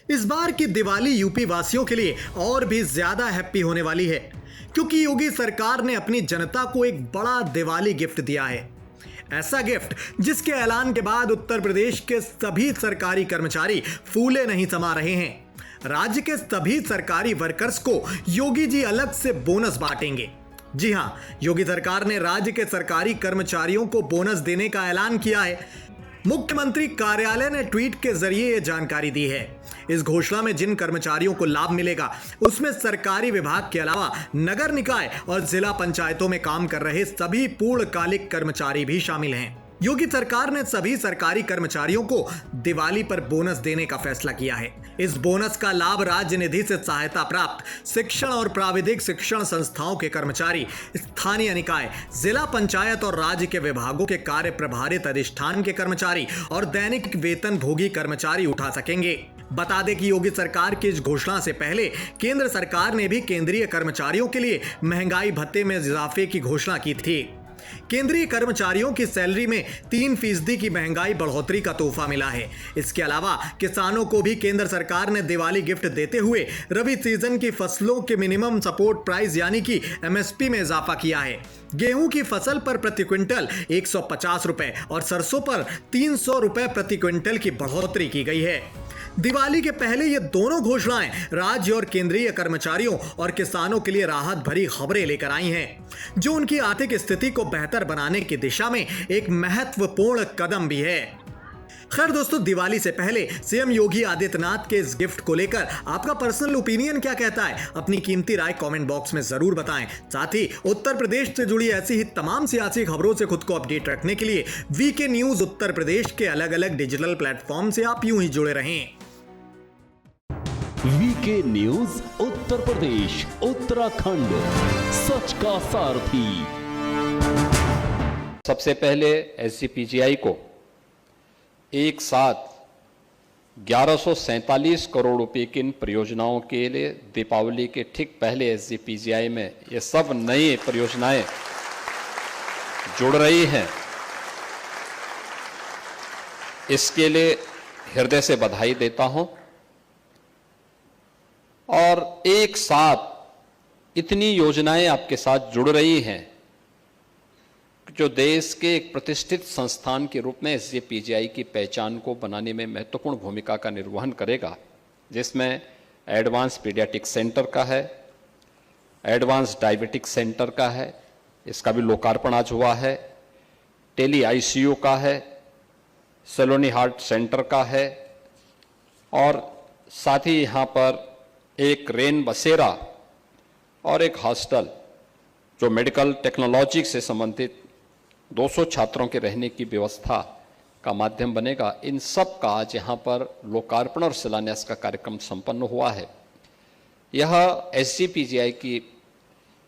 इस बार की दिवाली यूपी वासियों के लिए और भी ज्यादा हैप्पी होने वाली है, क्योंकि योगी सरकार ने अपनी जनता को एक बड़ा दिवाली गिफ्ट दिया है। ऐसा गिफ्ट जिसके ऐलान के बाद उत्तर प्रदेश के सभी सरकारी कर्मचारी फूले नहीं समा रहे हैं। राज्य के सभी सरकारी वर्कर्स को योगी जी अलग से बोनस बांटेंगे। जी हां, योगी सरकार ने राज्य के सरकारी कर्मचारियों को बोनस देने का ऐलान किया है। मुख्यमंत्री कार्यालय ने ट्वीट के जरिए यह जानकारी दी है। इस घोषणा में जिन कर्मचारियों को लाभ मिलेगा उसमें सरकारी विभाग के अलावा नगर निकाय और जिला पंचायतों में काम कर रहे सभी पूर्णकालिक कर्मचारी भी शामिल हैं। योगी सरकार ने सभी सरकारी कर्मचारियों को दिवाली पर बोनस देने का फैसला किया है। इस बोनस का लाभ राज्य निधि से सहायता प्राप्त शिक्षण और प्राविधिक शिक्षण संस्थाओं के कर्मचारी, स्थानीय निकाय, जिला पंचायत और राज्य के विभागों के कार्य प्रभारित अधिष्ठान के कर्मचारी और दैनिक वेतन भोगी कर्मचारी उठा सकेंगे। बता दें कि योगी सरकार की इस घोषणा से पहले केंद्र सरकार ने भी केंद्रीय कर्मचारियों के लिए महंगाई भत्ते में इजाफे की घोषणा की थी। केंद्रीय कर्मचारियों की सैलरी में 3% की महंगाई बढ़ोतरी का तोहफा मिला है। इसके अलावा किसानों को भी केंद्र सरकार ने दिवाली गिफ्ट देते हुए रबी सीजन की फसलों के मिनिमम सपोर्ट प्राइस यानी कि MSP में इजाफा किया है। गेहूं की फसल पर प्रति क्विंटल 150 रुपए और सरसों पर 300 रुपए प्रति क्विंटल की बढ़ोतरी की गई है। दिवाली के पहले ये दोनों घोषणाएं राज्य और केंद्रीय कर्मचारियों और किसानों के लिए राहत भरी खबरें लेकर आई हैं, जो उनकी आर्थिक स्थिति को बेहतर बनाने की दिशा में एक महत्वपूर्ण कदम भी है। खैर दोस्तों, दिवाली से पहले सीएम योगी आदित्यनाथ के इस गिफ्ट को लेकर आपका पर्सनल ओपिनियन क्या कहता है? अपनी कीमती राय कमेंट बॉक्स में जरूर बताएं। साथ ही उत्तर प्रदेश से जुड़ी ऐसी ही तमाम सियासी खबरों से खुद को अपडेट रखने के लिए वीके न्यूज उत्तर प्रदेश के अलग अलग डिजिटल प्लेटफॉर्म से आप यूं ही जुड़े रहें। वीके न्यूज उत्तर प्रदेश, उत्तराखंड, सच का सारथी। सबसे पहले SGPGI को एक साथ 1147 करोड़ रुपए की इन परियोजनाओं के लिए दीपावली के ठीक पहले SGPGI में ये सब नई परियोजनाएं जुड़ रही हैं। इसके लिए हृदय से बधाई देता हूं। और एक साथ इतनी योजनाएं आपके साथ जुड़ रही हैं जो देश के एक प्रतिष्ठित संस्थान के रूप में SGPGI की पहचान को बनाने में महत्वपूर्ण भूमिका का निर्वहन करेगा, जिसमें एडवांस पीडियाट्रिक सेंटर का है, एडवांस डायबिटिक सेंटर का है, इसका भी लोकार्पण आज हुआ है, टेली ICU का है, सलोनी हार्ट सेंटर का है और साथ ही यहाँ पर एक रेन बसेरा और एक हॉस्टल जो मेडिकल टेक्नोलॉजी से संबंधित 200 छात्रों के रहने की व्यवस्था का माध्यम बनेगा। इन सब का आज यहाँ पर लोकार्पण और शिलान्यास का कार्यक्रम संपन्न हुआ है। यह SGPGI की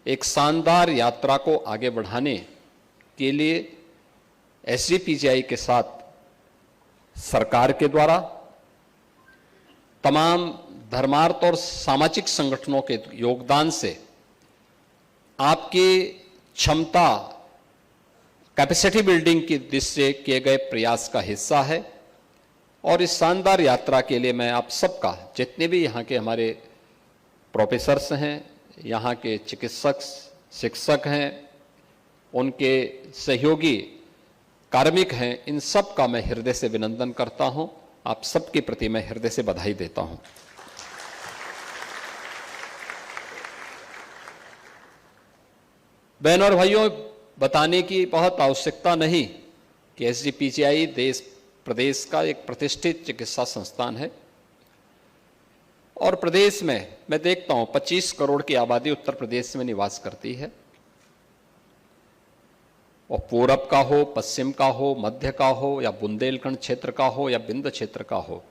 एक शानदार यात्रा को आगे बढ़ाने के लिए SGPGI के साथ सरकार के द्वारा तमाम धर्मार्थ और सामाजिक संगठनों के योगदान से आपकी क्षमता कैपेसिटी बिल्डिंग की दृष्टि से किए गए प्रयास का हिस्सा है। और इस शानदार यात्रा के लिए मैं आप सबका, जितने भी यहाँ के हमारे प्रोफेसर्स हैं, यहाँ के चिकित्सक, शिक्षक हैं, उनके सहयोगी कार्मिक हैं, इन सब का मैं हृदय से अभिनंदन करता हूँ। आप सबके प्रति मैं हृदय से बधाई देता हूँ। बहनों और भाइयों, बताने की बहुत आवश्यकता नहीं कि SGPGI देश प्रदेश का एक प्रतिष्ठित चिकित्सा संस्थान है और प्रदेश में मैं देखता हूं 25 करोड़ की आबादी उत्तर प्रदेश में निवास करती है। और पूरब का हो, पश्चिम का हो, मध्य का हो या बुंदेलखंड क्षेत्र का हो या विंध्य क्षेत्र का हो,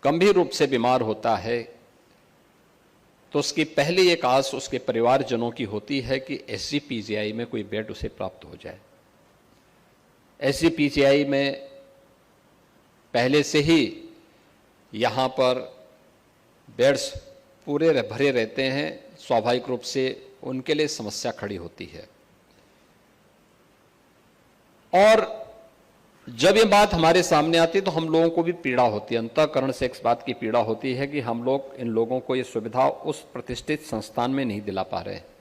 गंभीर रूप से बीमार होता है तो उसकी पहली एक आस उसके परिवारजनों की होती है कि SGPGI में कोई बेड उसे प्राप्त हो जाए। SGPGI में पहले से ही यहाँ पर बेड्स पूरे भरे रहते हैं, स्वाभाविक रूप से उनके लिए समस्या खड़ी होती है। और जब ये बात हमारे सामने आती है तो हम लोगों को भी पीड़ा होती है, अंतःकरण से इस बात की पीड़ा होती है कि हम लोग इन लोगों को ये सुविधा उस प्रतिष्ठित संस्थान में नहीं दिला पा रहे हैं।